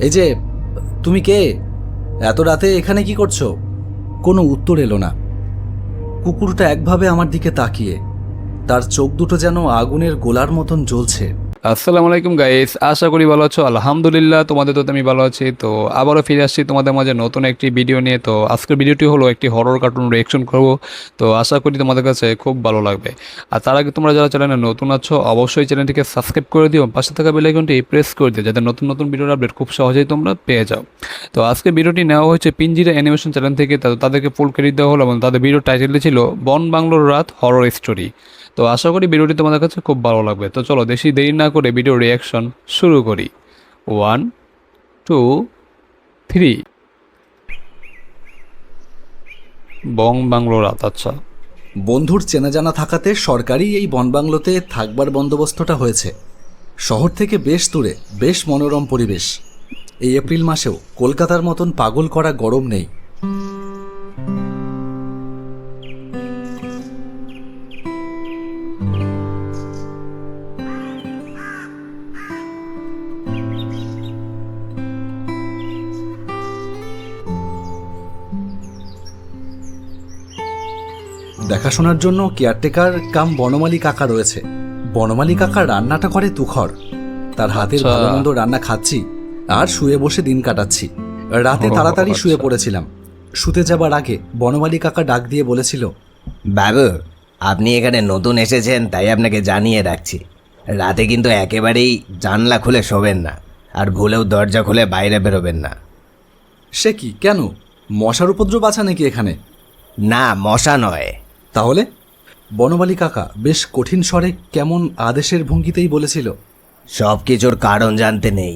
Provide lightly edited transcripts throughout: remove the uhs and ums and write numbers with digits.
এই যে, তুমি কে? এত রাতে এখানে কি করছো? কোনো উত্তর এলো না। কুকুরটা একভাবে আমার দিকে তাকিয়ে, তার চোখ দুটো যেন আগুনের গোলার মতন জ্বলছে। আসসালামু আলাইকুম গাইস, আশা করি ভালো আছো। আলহামদুলিল্লাহ, তোমাদের তো আমি ভালো আছি। তো আবারও ফিরে আসছি তোমাদের মাঝে নতুন একটি ভিডিও নিয়ে। তো আজকের ভিডিওটি হলো একটি হরর কার্টুন রিয়েকশন করব। তো আশা করি তোমাদের কাছে খুব ভালো লাগবে। আর তার আগে তোমরা যারা চ্যানেলে নতুন আছো অবশ্যই চ্যানেলটিকে সাবস্ক্রাইব করে দিও, পাশে থাকা বেল আইকনটি প্রেস করে দিও যাতে নতুন নতুন ভিডিওর আপডেট খুব সহজেই তোমরা পেয়ে যাও। তো আজকের ভিডিওটি নেওয়া হয়েছে পিঞ্জিরা অ্যানিমেশন চ্যানেল থেকে। তাদেরকে ফুল ক্রেডিট দেওয়া হলো এবং তাদের ভিডিওর টাইটেলটি ছিল বন বাংলোর রাত হরর স্টোরি। তো আশা করি ভিডিওটি তোমাদের কাছে খুব ভালো লাগবে। তো চলো বেশি দেরি না করে ভিডিও রিয়াকশন শুরু করি। 1 2 3। বং বাংলো রাত। আচ্ছা, বন্ধুর চেনা জানা থাকাতে সরকারি এই বনবাংলোতে থাকবার বন্দোবস্তটা হয়েছে। শহর থেকে বেশ দূরে, বেশ মনোরম পরিবেশ। এই এপ্রিল মাসেও কলকাতার মতন পাগল করা গরম নেই। দেখাশোনার জন্য কেয়ারটেকার কাম বনমালী কাকা রয়েছে। বনমালী কাকা রান্নাটা করে তুখর। তার হাতের আচ্ছা। ভালো মন্দ রান্না খাচ্ছি আর শুয়ে বসে দিন কাটাচ্ছি। রাতে ও, তাড়াতাড়ি শুয়ে আচ্ছা। পড়েছিলাম। শুতে যাবার আগে বনমালী কাকা ডাক দিয়ে বলেছিল, বাবু, আপনি এখানে নতুন এসেছেন তাই আপনাকে জানিয়ে রাখছি, রাতে কিন্তু একেবারেই জানলা খুলে শোবেন না, আর ভুলেও দরজা খুলে বাইরে বেরোবেন না। সে কি, কেন? মশার উপদ্রব আছে নাকি এখানে? না, মশা নয়। তাহলে? বনমালী কাকা বেশ কঠিন স্বরে কেমন আদেশের ভঙ্গিতেই বলেছিল, সব কিছুর কারণ জানতে নেই,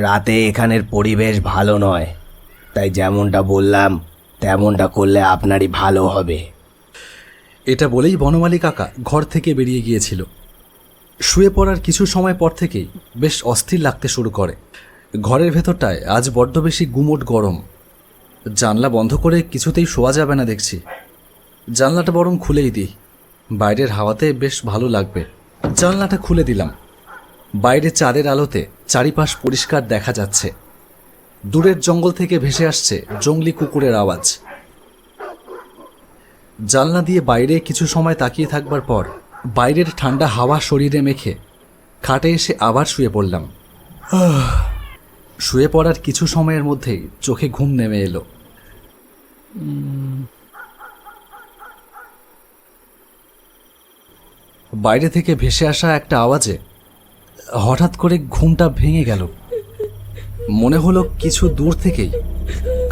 রাতে এখানের পরিবেশ ভালো নয়, তাই যেমনটা বললাম তেমনটা করলে আপনারই ভালো হবে। এটা বলেই বনমালী কাকা ঘর থেকে বেরিয়ে গিয়েছিল। শুয়ে পড়ার কিছু সময় পর থেকেই বেশ অস্থির লাগতে শুরু করে। ঘরের ভেতরটায় আজ বড্ড বেশি গুমোট গরম। জানলা বন্ধ করে কিছুতেই শোয়া যাবে না দেখছি। জানলাটা বরং খুলেই দিই, বাইরের হাওয়াতে বেশ ভালো লাগবে। জানলাটা খুলে দিলাম। বাইরে চাঁদের আলোতে চারিপাশ পরিষ্কার দেখা যাচ্ছে। দূরের জঙ্গল থেকে ভেসে আসছে জংলি কুকুরের আওয়াজ। জানলা দিয়ে বাইরে কিছু সময় তাকিয়ে থাকবার পর বাইরের ঠান্ডা হাওয়া শরীরে মেখে খাটে এসে আবার শুয়ে পড়লাম। শুয়ে পড়ার কিছু সময়ের মধ্যেই চোখে ঘুম নেমে এলো। বাইরে থেকে ভেসে আসা একটা আওয়াজে হঠাৎ করে ঘুমটা ভেঙে গেল। মনে হলো কিছু দূর থেকেই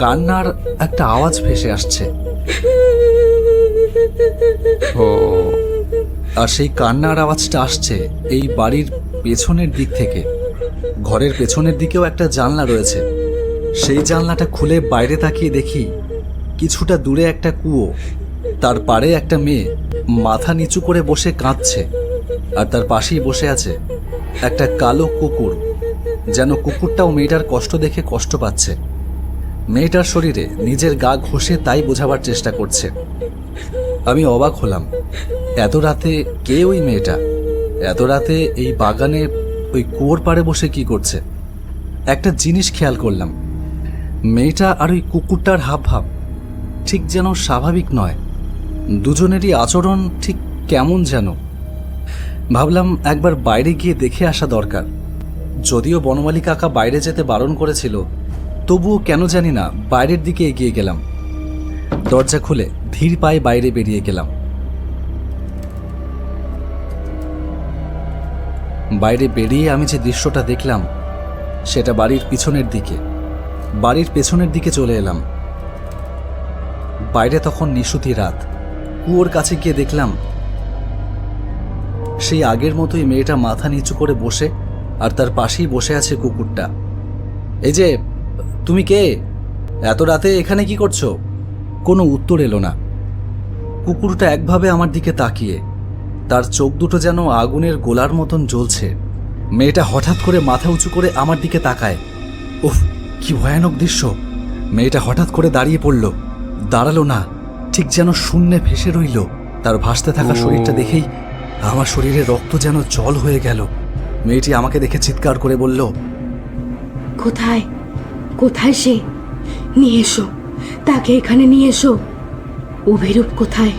কান্নার একটা আওয়াজ ভেসে আসছে। ও আর সেই কান্নার আওয়াজটা আসছে এই বাড়ির পেছনের দিক থেকে। ঘরের পেছনের দিকেও একটা জানলা রয়েছে। সেই জানলাটা খুলে বাইরে তাকিয়ে দেখি কিছুটা দূরে একটা কুয়ো, তার পাড়ে একটা মেয়ে মাথা নিচু করে বসে কাঁদছে, আর তার পাশেই বসে আছে একটা কালো কুকুর, যেন কুকুরটাও মেয়েটার কষ্ট দেখে কষ্ট পাচ্ছে। মেয়েটার শরীরে নিজের গা ঘষে তাই বোঝাবার চেষ্টা করছে। আমি অবাক হলাম, এত রাতে কে ওই মেয়েটা? এত রাতে এই বাগানে ওই কুয়োর পাড়ে বসে কি করছে? একটা জিনিস খেয়াল করলাম, মেয়েটা আর ওই কুকুরটার হাবভাব ঠিক যেন স্বাভাবিক নয়। দুজনেরই আচরণ ঠিক কেমন যেন। ভাবলাম একবার বাইরে গিয়ে দেখে আসা দরকার। যদিও বনমালী কাকা বাইরে যেতে বারণ করেছিল, তবুও কেন জানি না বাইরের দিকে এগিয়ে গেলাম। দরজা খুলে ধীর পায়ে বাইরে বেরিয়ে গেলাম। বাইরে বেরিয়ে আমি যে দৃশ্যটা দেখলাম সেটা বাড়ির পিছনের দিকে। বাড়ির পেছনের দিকে চলে এলাম। বাইরে তখন নিশুতি রাত। কুয়োর কাছে গিয়ে দেখলাম সেই আগের মতোই মেয়েটা মাথা নিচু করে বসে, আর তার পাশেই বসে আছে কুকুরটা। এই যে, তুমি কে? এত রাতে এখানে কি করছো? কোনো উত্তর এলো না। কুকুরটা একভাবে আমার দিকে তাকিয়ে, তার চোখ দুটো যেন আগুনের গোলার মতন জ্বলছে। মেয়েটা হঠাৎ করে মাথা উঁচু করে আমার দিকে তাকায়। উফ, কি ভয়ানক দৃশ্য! মেয়েটা হঠাৎ করে দাঁড়িয়ে পড়ল, দাঁড়ালো না, ঠিক যেন শূন্যে ভেসে রইল। তার ভাসতে থাকা শরীরটা দেখেই আমার শরীরে রক্ত যেন জল হয়ে গেল। মেয়েটি আমাকে দেখে চিৎকার করে বলল, কোথায়? কোথায় সে? নিয়ে এসো, তাকে এখানে নিয়ে এসো। অভিরূপ কোথায়?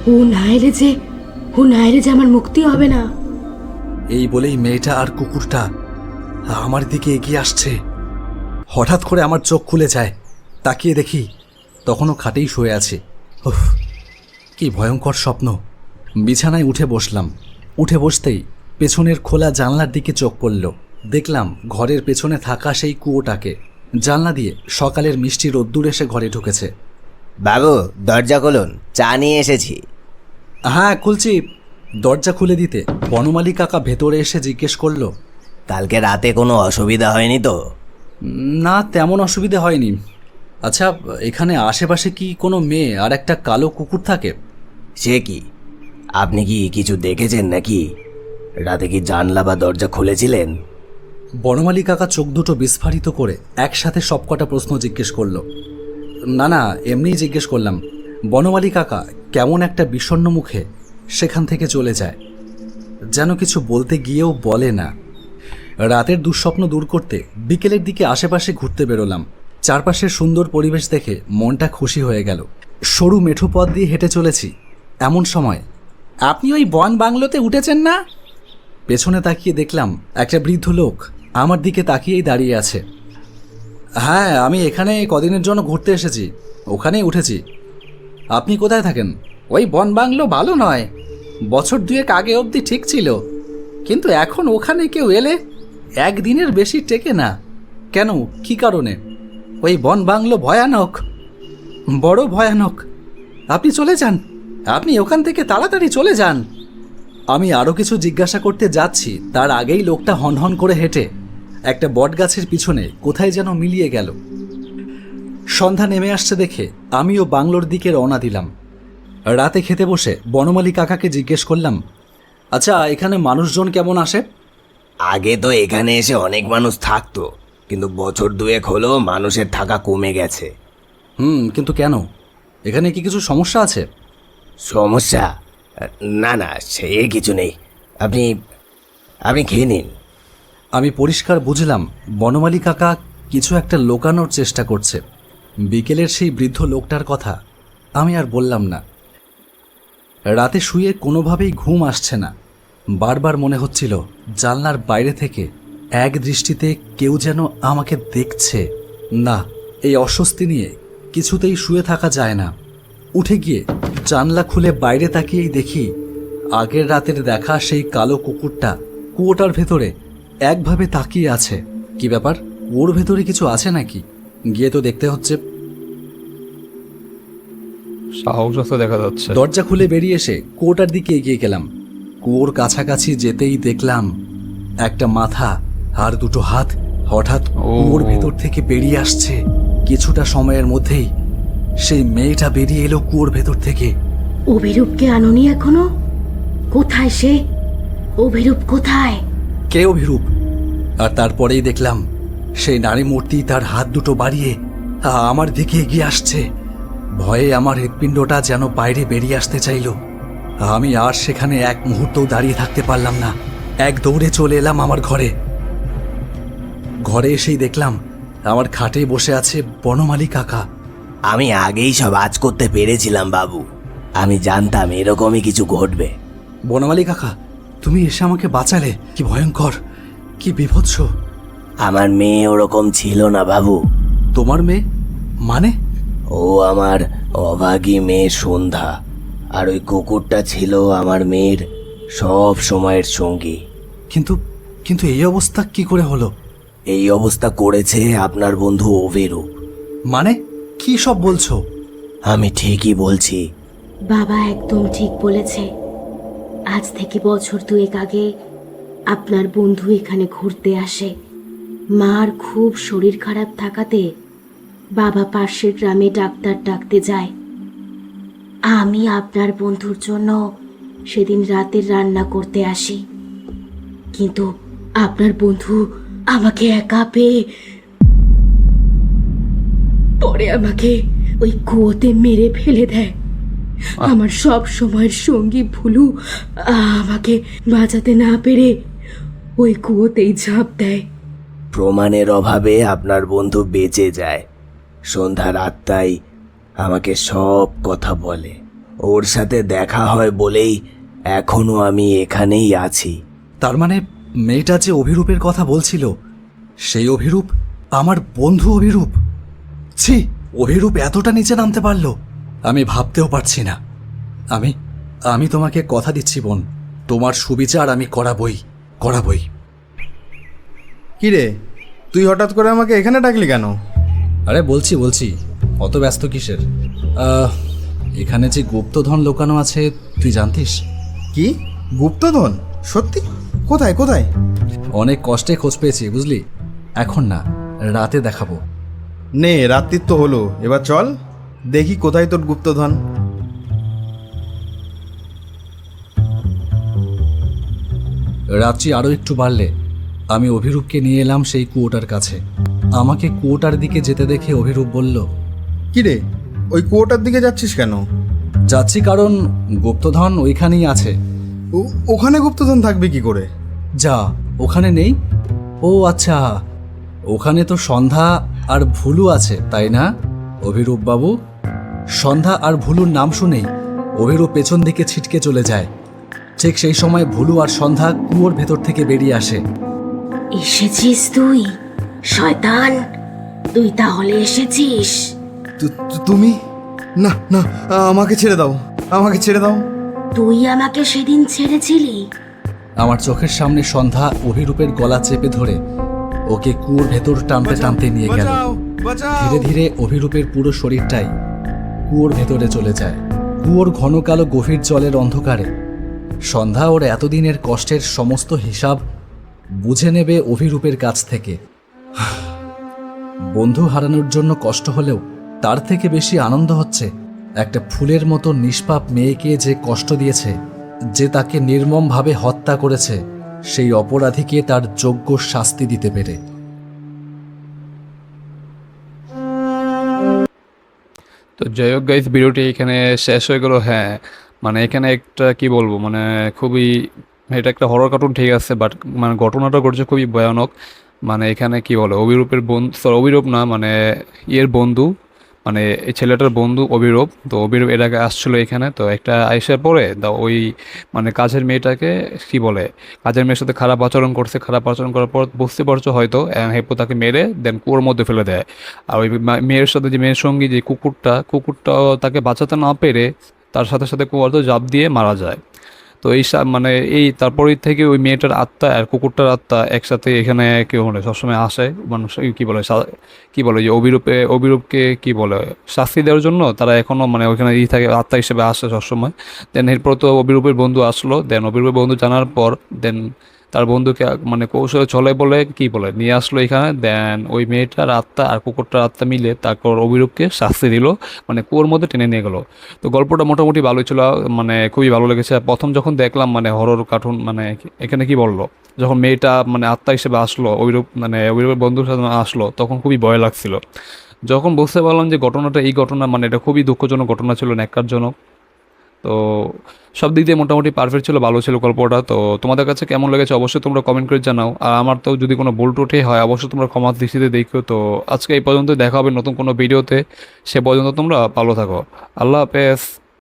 ও না এলে যে আমার মুক্তি হবে না। এই বলেই মেয়েটা আর কুকুরটা আমার দিকে এগিয়ে আসছে। হঠাৎ করে আমার চোখ খুলে যায়, তাকিয়ে দেখি তখনও খাটেই শুয়ে আছে। উফ, কি ভয়ঙ্কর স্বপ্ন। বিছানায় উঠে বসলাম। উঠে বসতেই পেছনের খোলা জানলার দিকে চোখ পড়ল। দেখলাম ঘরের পেছনে থাকা সেই কুয়োটাকে। জানলা দিয়ে সকালের মিষ্টি রোদ্দুর এসে ঘরে ঢুকেছে। বাবু, দরজা খুলুন, চা নিয়ে এসেছি। হ্যাঁ খুলছি। দরজা খুলে দিতে বনমালী কাকা ভেতরে এসে জিজ্ঞেস করলো, কালকে রাতে কোনো অসুবিধা হয়নি তো? না, তেমন অসুবিধা হয়নি। আচ্ছা, এখানে আশেপাশে কি কোনো মেয়ে আর একটা কালো কুকুর থাকে? সে কি, আপনি কি কিছু দেখেছেন নাকি? রাতে কি জানলা বা দরজা খুলেছিলেন? বনমালী কাকা চোখ দুটো বিস্ফারিত করে একসাথে সবকটা প্রশ্ন জিজ্ঞেস করলো। না না, এমনিই জিজ্ঞেস করলাম। বনমালী কাকা কেমন একটা বিষণ্ণ মুখে সেখান থেকে চলে যায়, যেন কিছু বলতে গিয়েও বলে না। রাতের দুঃস্বপ্ন দূর করতে বিকেলের দিকে আশেপাশে ঘুরতে বেরোলাম। চারপাশের সুন্দর পরিবেশ দেখে মনটা খুশি হয়ে গেল। সরু মেঠো পথ দিয়ে হেঁটে চলেছি। এমন সময়, আপনি ওই বন বাংলোতে উঠেছেন না? পেছনে তাকিয়ে দেখলাম একটা বৃদ্ধ লোক আমার দিকে তাকিয়েই দাঁড়িয়ে আছে। হ্যাঁ, আমি এখানে কদিনের জন্য ঘুরতে এসেছি, ওখানেই উঠেছি। আপনি কোথায় থাকেন? ওই বন বাংলো ভালো নয়, বছর দুয়েক আগে অবধি ঠিক ছিল, কিন্তু এখন ওখানে কেউ এলে একদিনের বেশি টেকে না। কেন, কি কারণে? ওই বন বাংলো ভয়ানক, বড় ভয়ানক। আপনি চলে যান, আপনি ওখান থেকে তাড়াতাড়ি চলে যান। আমি আরও কিছু জিজ্ঞাসা করতে যাচ্ছি, তার আগেই লোকটা হনহন করে হেঁটে একটা বটগাছের পিছনে কোথায় যেন মিলিয়ে গেল। সন্ধ্যা নেমে আসছে দেখে আমিও বাংলোর দিকে রওনা দিলাম। রাতে খেতে বসে বনমালী কাকাকে জিজ্ঞেস করলাম, আচ্ছা, এখানে মানুষজন কেমন আসে? আগে তো এখানে এসে অনেক মানুষ থাকতো, কিন্তু বছর দুয়েক হলো মানুষের থাকা কমে গেছে। কিন্তু কেন? এখানে কি কিছু সমস্যা আছে? সমস্যা? না না, সে কিছু নেই। আপনি আপনি খেয়ে নিন। আমি পরিষ্কার বুঝলাম বনমালী কাকা কিছু একটা লোকানোর চেষ্টা করছে। বিকেলের সেই বৃদ্ধ লোকটার কথা আমি আর বললাম না। রাতে শুয়ে কোনোভাবেই ঘুম আসছে না। বারবার মনে হচ্ছিল জানলার বাইরে থেকে এক দৃষ্টিতে কেউ যেন আমাকে দেখছে। না, এই অস্বস্তি নিয়ে কিছুতেই শুয়ে থাকা যায় না। উঠে গিয়ে জানলা খুলে বাইরে তাকিয়েই দেখি আগের রাতের দেখা সেই কালো কুকুরটা কুয়োটার ভেতরে একভাবে তাকিয়ে আছে। কি ব্যাপার, ওর ভেতরে কিছু আছে নাকি? গিয়ে তো দেখতে হচ্ছে। সাহস আছে দেখা যাচ্ছে। দরজা খুলে বেরিয়ে এসে কুয়োটার দিকে এগিয়ে গেলাম। কুয়োর কাছাকাছি যেতেই দেখলাম একটা মাথা আর দুটো হাত হঠাৎ কুয়োর ভেতর থেকে বেরিয়ে আসছে। কিছুটা সময়ের মধ্যেই সেই মেয়েটা বেরিয়ে এলো কুয়োর ভেতর থেকে। অভিরূপকে আনোনি এখনো? কোথায় সে? অভিরূপ কোথায়? কে অভিরূপ? আর তারপরেই দেখলাম সেই নারী মূর্তি তার হাত দুটো বাড়িয়ে আমার দিকে এগিয়ে আসছে। ভয়ে আমার হৃৎপিণ্ডটা যেন বাইরে বেরিয়ে আসতে চাইল। আমি আর সেখানে এক মুহূর্তও দাঁড়িয়ে থাকতে পারলাম না। এক দৌড়ে চলে এলাম আমার ঘরে। ঘরে এসেই দেখলাম আমার খাটে বসে আছে বনমালী কাকা। আমি আগেই সব আজ করতে পেরেছিলাম বাবু, আমি জানতাম এরকমই কিছু ঘটবে। বনমালী কাকা, তুমি এসে আমাকে বাঁচালে। কি ভয়ঙ্কর, কি বিভৎস। আমার মেয়ে ওরকম ছিল না বাবু। তোমার মেয়ে মানে? ও আমার অভাগী মেয়ে সন্ধ্যা, আর ওই কুকুরটা ছিল আমার মেয়ের সব সময়ের সঙ্গী। কিন্তু কিন্তু এই অবস্থা কি করে হলো? এই অবস্থা করেছে আপনার বন্ধু অভিরূপ। মানে কি সব বলছো? আমি ঠিকই বলছি। বাবা একদম ঠিক বলেছে। আজ থেকে বছর দুয়েক আগে আপনার বন্ধু এখানে ঘুরতে আসে। মার খুব শরীর খারাপ থাকাতে বাবা পাশের গ্রামে ডাক্তার ডাকতে যায়। আমি আপনার বন্ধুর জন্য সেদিন রাতের রান্না করতে আসি, কিন্তু আপনার বন্ধু আমাকে একা পেয়ে পরে আমাকে ওই কুয়োতে মেরে ফেলে দেয়। আমার সব সময়ের সঙ্গী ভুলু আমাকে বাঁচাতে না পেরে ওই কুয়োতেই ঝাঁপ দেয়। প্রমাণের অভাবে আপনার বন্ধু বেঁচে যায়। সন্ধ্যার আত্মাই আমাকে সব কথা বলে। ওর সাথে দেখা হয় বলেই এখনো আমি এখানেই আছি। তার মানে মেয়েটা যে অভিরূপের কথা বলছিল, সেই অভিরূপ আমার বন্ধু অভিরূপ? ছি, অভিরূপ এতটা নিচে নামতে পারলো? আমি ভাবতেও পারছি না। আমি আমি তোমাকে কথা দিচ্ছি বোন, তোমার সুবিচার আমি করাবই। কি রে, তুই হঠাৎ করে আমাকে এখানে ডাকলি কেন? আরে বলছি অত ব্যস্ত কিসের? এখানে যে গুপ্তধন লুকানো আছে তুই জানতিস? কি গুপ্তধন? সত্যি? কোথায় কোথায়? অনেক কষ্টে খোঁজ পেয়েছি বুঝলি। এখন না, রাতে দেখাবো। নে, রাত্রির তো হলো, এবার চল দেখি কোথায় তোর গুপ্তধন। রাত্রি আরও একটু বাড়লে আমি অভিরূপকে নিয়ে এলাম সেই কুয়োটার কাছে। আমাকে কুয়োটার দিকে যেতে দেখে অভিরূপ বলল, কি রে, ওই কুয়োটার দিকে যাচ্ছিস কেন? যাচ্ছি কারণ গুপ্তধন ওইখানেই আছে। ওখানে গুপ্তধন থাকবে কি করে? যা, ওখানে নেই? ও আচ্ছা, ওখানে তো সন্ধ্যা আর ভুলু আছে, তাই না অভিরূপ বাবু? সন্ধ্যা আর ভুলুর নাম শুনেই অভিরূপ পেছন দিকে ছিটকে চলে যায়। ঠিক সেই সময় ভুলু আর সন্ধ্যা কুয়োর ভেতর থেকে বেরিয়ে আসে। এসেছিস তুই শয়তান? তুই তাহলে এসেছিস? তুমি? না না, আমাকে ছেড়ে দাও, আমাকে ছেড়ে দাও। তুই আমাকে সেদিন ছেড়েছিলি। আমার চোখের সামনে সন্ধ্যা অভিরূপের গলা চেপে ধরে ওকে কুয়োর ভেতর টানতে টানতে নিয়ে গেল। ধীরে ধীরে অভিরূপের পুরো শরীরটাই কুয়োর ভেতরে চলে যায়। কুয়োর ঘন কালো গভীর জলের অন্ধকারে সন্ধ্যা ওর এতদিনের কষ্টের সমস্ত হিসাব বুঝে নেবে অভিরূপের কাছ থেকে। বন্ধু হারানোর জন্য কষ্ট হলেও তার থেকে বেশি আনন্দ হচ্ছে একটা ফুলের মতো নিষ্পাপ মেয়েকে যে কষ্ট দিয়েছে, যে তাকে নির্মমভাবে হত্যা করেছে, সেই অপরাধীকে তার যোগ্য শাস্তি দিতে পেরে। তো যাই হোক গাইস, ভিডিওটি এখানে শেষ হয়ে গেল। হ্যাঁ, মানে এখানে একটা কি বলবো, মানে খুবই, এটা একটা হরর কার্টুন ঠিক আছে, বাট মানে ঘটনাটা ঘটছে খুবই ভয়ানক। মানে এখানে কি বলে, অভিরূপের বন্ধু, অভিরূপ না, মানে ইয়ের বন্ধু, মানে এই ছেলেটার বন্ধু অভিরূপ। তো অভিরূপ এর আগে আসছিল এখানে, তো একটা আইসার পরে ওই মানে কাজের মেয়েটাকে কি বলে, কাজের মেয়ের সাথে খারাপ আচরণ করছে। খারাপ আচরণ করার পর বুঝতে পারছো হয়তো, হেপো তাকে মেরে দেন কুয়োর মধ্যে ফেলে দেয়। আর ওই মেয়ের সাথে যে মেয়ের সঙ্গী যে কুকুরটাও তাকে বাঁচাতে না পেরে তার সাথে সাথে কুয়োতে জাপ দিয়ে মারা যায়। তো এই মানে এই তারপরেই থেকে ওই মেয়েটার আত্মা আর কুকুরটার আত্মা একসাথে এখানে কেউ মানে সবসময় আসে। মানুষ কি বলে যে অভিরূপকে কি বলে শাস্তি দেওয়ার জন্য তারা এখনো মানে ওইখানে থাকে, আত্মা হিসেবে আসে সবসময়। দেন এরপর তো অভিরূপের বন্ধু আসলো। দেন অভিরূপের বন্ধু জানার পর দেন তার বন্ধুকে মানে কৌশলে চলে বলে কি বলে নিয়ে আসলো এখানে। দেন ওই মেয়েটার আত্মা আর কুকুরটার আত্মা মিলে তারপর অভিরূপকে শাস্তি দিল, মানে কুয়োর মধ্যে টেনে নিয়ে গেলো। তো গল্পটা মোটামুটি ভালোই ছিল, মানে খুবই ভালো লেগেছে। প্রথম যখন দেখলাম মানে হরর কার্টুন, মানে এখানে কি বললো, যখন মেয়েটা মানে আত্মা হিসেবে আসলো, অভিরূপের বন্ধুর সাথে আসলো, তখন খুবই ভয় লাগছিল। যখন বুঝতে পারলাম যে ঘটনাটা এই ঘটনা, মানে এটা খুবই দুঃখজনক ঘটনা ছিল, ন্যাক্কারজনক। তো সব দিক দিয়ে মোটামুটি পারফেক্ট ছিল, ভালো ছিল গল্পটা। তো তোমাদের কাছে কেমন লেগেছে অবশ্যই তোমরা কমেন্ট করে জানাও। আর আমার তো যদি কোনো ভুল টুটি হয় অবশ্যই তোমরা ক্ষমার দৃষ্টিতে দেখো। তো আজকে এই পর্যন্ত, দেখা হবে নতুন কোনো ভিডিওতে। সে পর্যন্ত তোমরা ভালো থাকো। আল্লাহ হাফেজ।